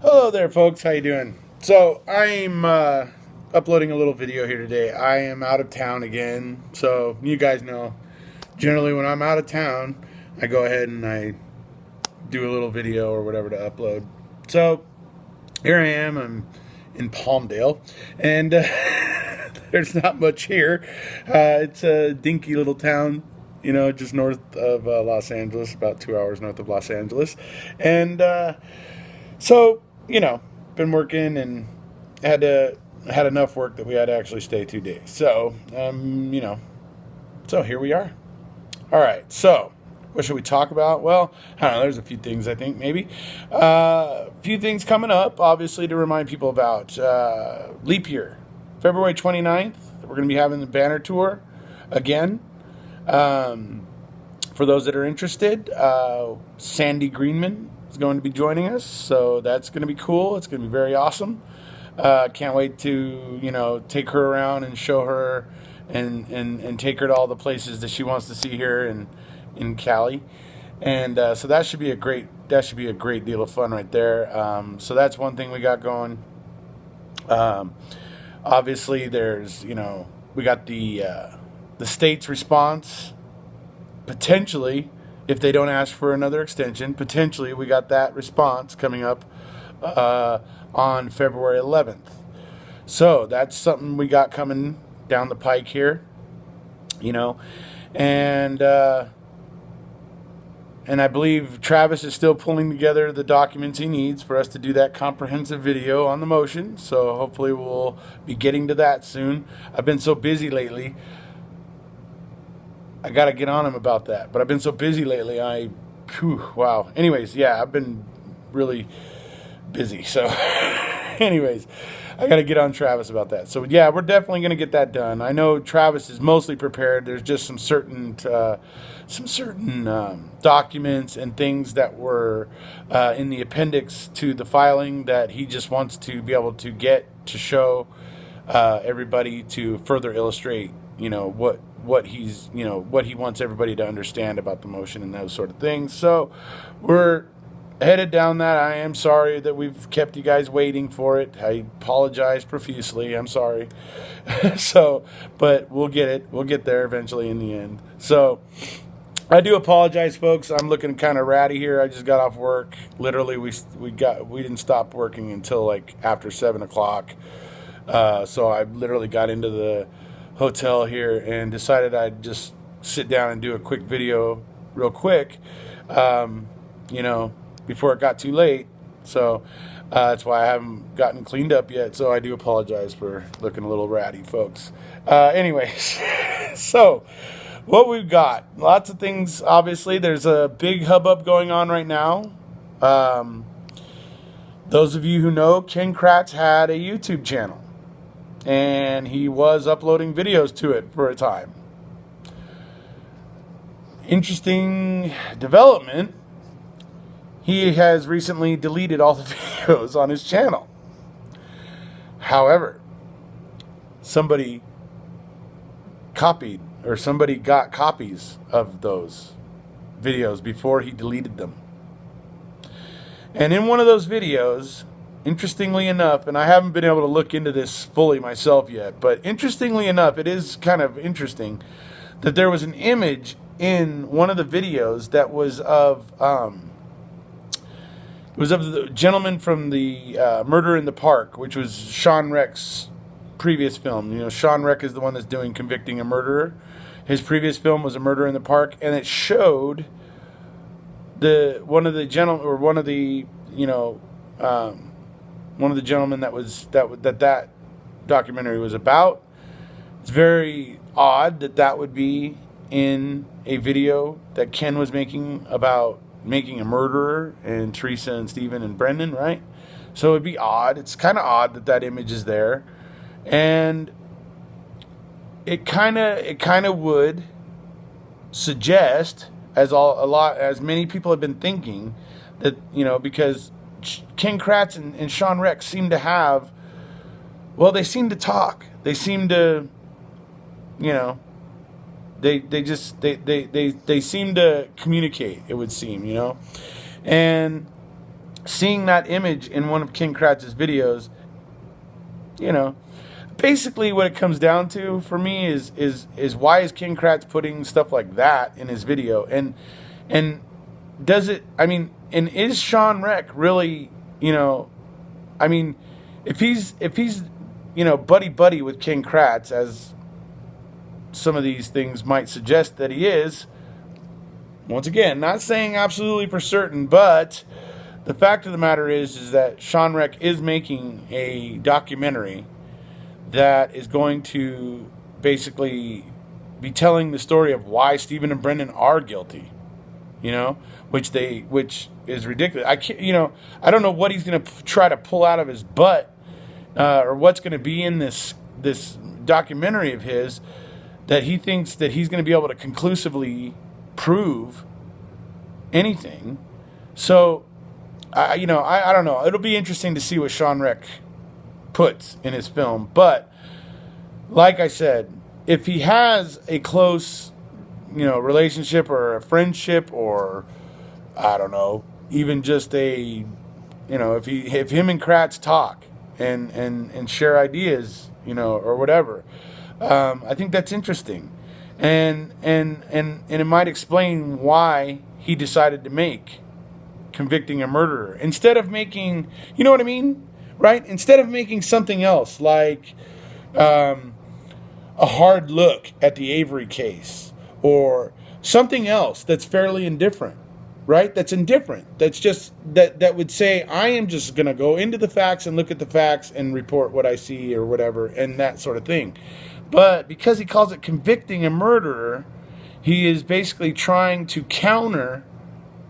Hello there, folks. How you doing? So I'm uploading a little video here today. I am out of town again, so you guys know. Generally, when I'm out of town, I go ahead and I do a little video or whatever to upload. So here I am. I'm in Palmdale, and there's not much here. It's a dinky little town, just north of Los Angeles, about 2 hours north of Los Angeles, and so, been working and had enough work that we had to actually stay 2 days. So, so here we are. All right. So, what should we talk about? Well, I don't know. There's a few things I think maybe. A few things coming up, obviously, to remind people about leap year, February 29th. We're going to be having the banner tour again. For those that are interested, Sandy Greenman is going to be joining us, so that's going to be cool. It's going to be very awesome. Can't wait to take her around and show her and take her to all the places that she wants to see here in Cali, and so that should be a great deal of fun right there. So that's one thing we got going. Obviously, there's we got the state's response. Potentially, if they don't ask for another extension, potentially we got that response coming up on February 11th. So that's something we got coming down the pike here, and I believe Travis is still pulling together the documents he needs for us to do that comprehensive video on the motion. So hopefully we'll be getting to that soon. I've been so busy lately. I got to get on him about that. But I've been so busy lately. Wow. Anyways, yeah, I've been really busy. So, anyways, I got to get on Travis about that. So, yeah, we're definitely going to get that done. I know Travis is mostly prepared. There's just some certain documents and things that were in the appendix to the filing that he just wants to be able to get to show everybody to further illustrate, what he wants everybody to understand about the motion and those sort of things. So we're headed down that. I am sorry that we've kept you guys waiting for it. I apologize profusely. I'm sorry. But we'll get it. We'll get there eventually in the end. So I do apologize, folks. I'm looking kind of ratty here. I just got off work. Literally, we didn't stop working until like after 7 o'clock. So I literally got into the hotel here and decided I'd just sit down and do a quick video real quick, before it got too late. So that's why I haven't gotten cleaned up yet. So I do apologize for looking a little ratty, folks. Anyways, so what we've got, lots of things. Obviously, there's a big hubbub going on right now. Those of you who know, Ken Kratz had a YouTube channel, and he was uploading videos to it for a time. Interesting development. He has recently deleted all the videos on his channel. However, somebody got copies of those videos before he deleted them. And in one of those videos, interestingly enough, and I haven't been able to look into this fully myself yet, but interestingly enough, it is kind of interesting that there was an image in one of the videos that was of the gentleman from the Murder in the Park, which was Sean Reck's previous film. Sean Reck is the one that's doing Convicting a Murderer. His previous film was A Murder in the Park, and it showed one of the gentlemen that documentary was about. It's very odd that would be in a video that Ken was making about making a murderer, and Teresa and Stephen and Brendan, right? So it'd be odd. It's kind of odd that image is there, and it kind of would suggest, as many people have been thinking, that because Ken Kratz and Sean Reck seem to have, they seem to talk. They seem to, they seem to communicate, it would seem, and seeing that image in one of King Kratz's videos, you know, basically what it comes down to for me is why is King Kratz putting stuff like that in his video? And does it, I mean, and is Sean Reck really, you know, I mean, if he's you know, buddy with King Kratz, as some of these things might suggest that he is, once again, not saying absolutely for certain, but the fact of the matter is that Sean Reck is making a documentary that is going to basically be telling the story of why Stephen and Brendan are guilty, you know, which is ridiculous. I can't, you know, I don't know what he's going to try to pull out of his butt, or what's going to be in this documentary of his that he thinks that he's going to be able to conclusively prove anything. So, I don't know. It'll be interesting to see what Sean Reck puts in his film. But like I said, if he has a close, you know, relationship or a friendship, or I don't know, even just a, you know, if him and Kratz talk and share ideas, you know, or whatever, I think that's interesting, and it might explain why he decided to make Convicting a Murderer instead of making, you know what I mean, right? Instead of making something else like a hard look at the Avery case, or something else that's fairly indifferent, right? That's indifferent. That's just that would say, I am just going to go into the facts and look at the facts and report what I see or whatever, and that sort of thing. But because he calls it Convicting a Murderer, he is basically trying to counter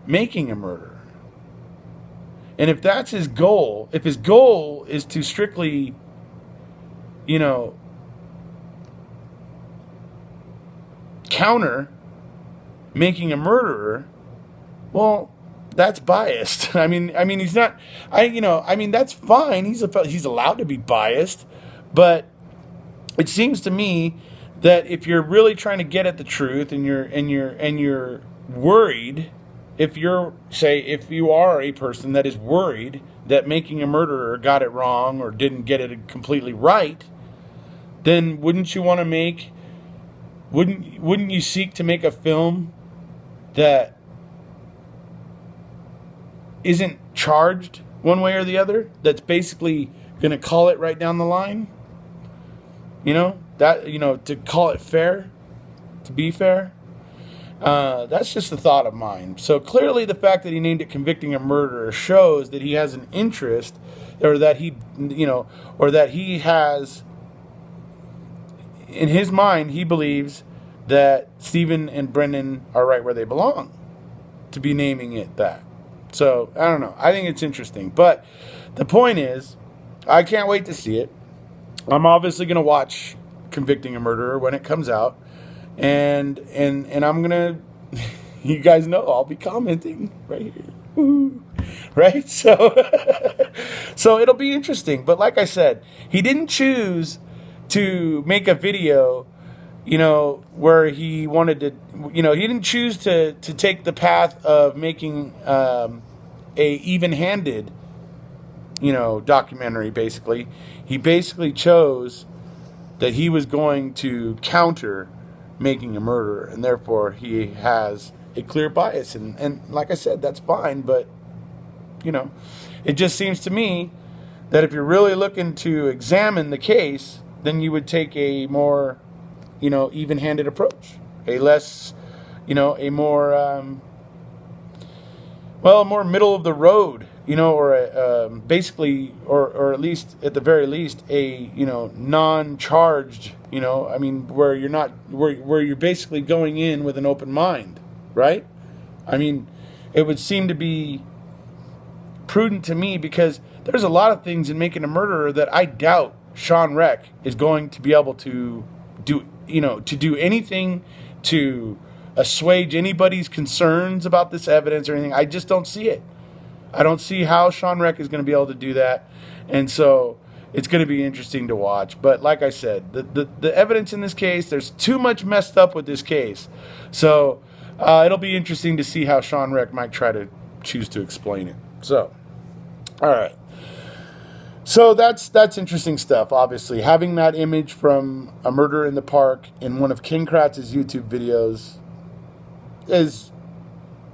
making a murderer. And if that's his goal, if his goal is to strictly, you know, counter making a murderer, well, that's biased. I mean, he's not. That's fine. He's allowed to be biased, but it seems to me that if you're really trying to get at the truth, and you're worried, if you are a person that is worried that making a murderer got it wrong or didn't get it completely right, then wouldn't you seek to make a film that isn't charged one way or the other, that's basically going to call it right down the line? You know, to call it fair, to be fair. That's just a thought of mine. So clearly the fact that he named it Convicting a Murderer shows that he has an interest, or that he has, in his mind, he believes that Stephen and Brendan are right where they belong, to be naming it that. So, I don't know. I think it's interesting. But the point is, I can't wait to see it. I'm obviously going to watch Convicting a Murderer when it comes out. And I'm going to, you guys know, I'll be commenting right here. Woo. Right? So, so it'll be interesting. But like I said, he didn't choose to make a video, you know, where he wanted to, you know, he didn't choose to take the path of making a even-handed, you know, documentary, basically. He basically chose that he was going to counter making a murderer, and therefore he has a clear bias. And like I said, that's fine, but, you know, it just seems to me that if you're really looking to examine the case, then you would take a more, you know, even-handed approach, a less, you know, a more, a more middle of the road, you know, or basically, or at least, at the very least, a, you know, non-charged, you know, I mean, where you're not, where you're basically going in with an open mind, right? I mean, it would seem to be prudent to me, because there's a lot of things in Making a Murderer that I doubt Sean Reck is going to be able to do, you know, to do anything to assuage anybody's concerns about this evidence or anything. I just don't see it. I don't see how Sean Reck is going to be able to do that. And so it's going to be interesting to watch. But like I said, the evidence in this case, there's too much messed up with this case. So it'll be interesting to see how Sean Reck might try to choose to explain it. So All right. So that's interesting stuff. Obviously, having that image from A Murder in the Park in one of King Kratz's YouTube videos is,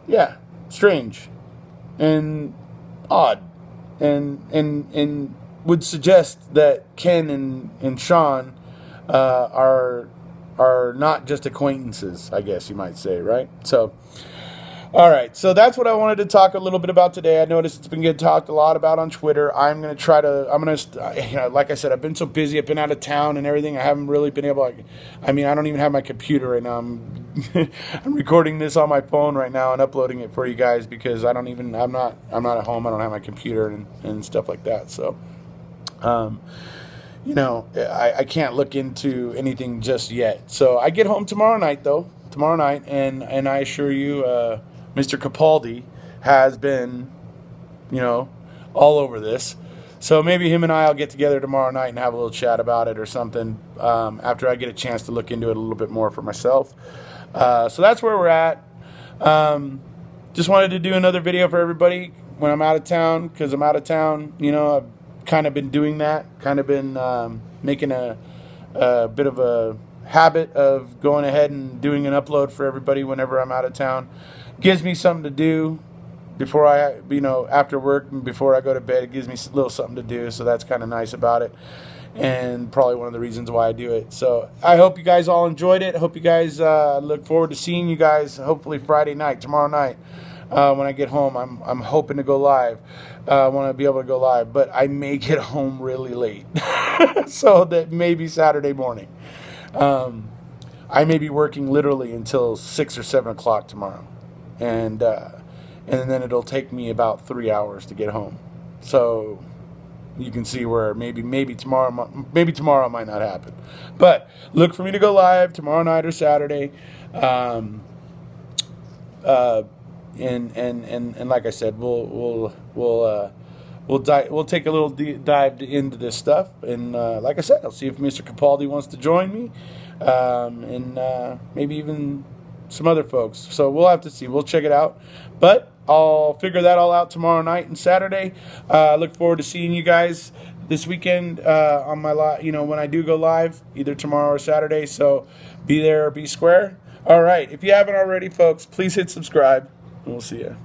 yeah, strange and odd, and would suggest that Ken and Sean are not just acquaintances, I guess you might say, right? So, all right, so that's what I wanted to talk a little bit about today. I noticed it's been getting talked a lot about on Twitter. I'm going to try to, like I said, I've been so busy. I've been out of town and everything. I haven't really been able to, I don't even have my computer right now. I'm recording this on my phone right now and uploading it for you guys because I'm not at home. I don't have my computer and stuff like that. So, I can't look into anything just yet. So I get home tomorrow night, though. Tomorrow night, and I assure you, Mr. Capaldi has been, all over this. So maybe him and I will get together tomorrow night and have a little chat about it or something after I get a chance to look into it a little bit more for myself. So that's where we're at. Just wanted to do another video for everybody when I'm out of town, because I'm out of town. I've kind of been doing that, kind of been making a bit of a habit of going ahead and doing an upload for everybody whenever I'm out of town. Gives me something to do before after work and before I go to bed. It gives me a little something to do, so that's kind of nice about it, and probably one of the reasons why I do it. So I hope you guys all enjoyed it. I hope you guys look forward to seeing you guys hopefully Friday night, tomorrow night. When I get home, I'm hoping to go live. I want to be able to go live, but I may get home really late, so that maybe Saturday morning. I may be working literally until 6 or 7 o'clock tomorrow, and then it'll take me about 3 hours to get home. So you can see where maybe tomorrow might not happen, but look for me to go live tomorrow night or Saturday. And like I said, we'll take a little dive into this stuff, and like I said, I'll see if Mr. Capaldi wants to join me, and maybe even some other folks. So we'll have to see. We'll check it out, but I'll figure that all out tomorrow night and Saturday. Look forward to seeing you guys this weekend on my when I do go live, either tomorrow or Saturday. So be there or be square. All right. If you haven't already, folks, please hit subscribe. We'll see you.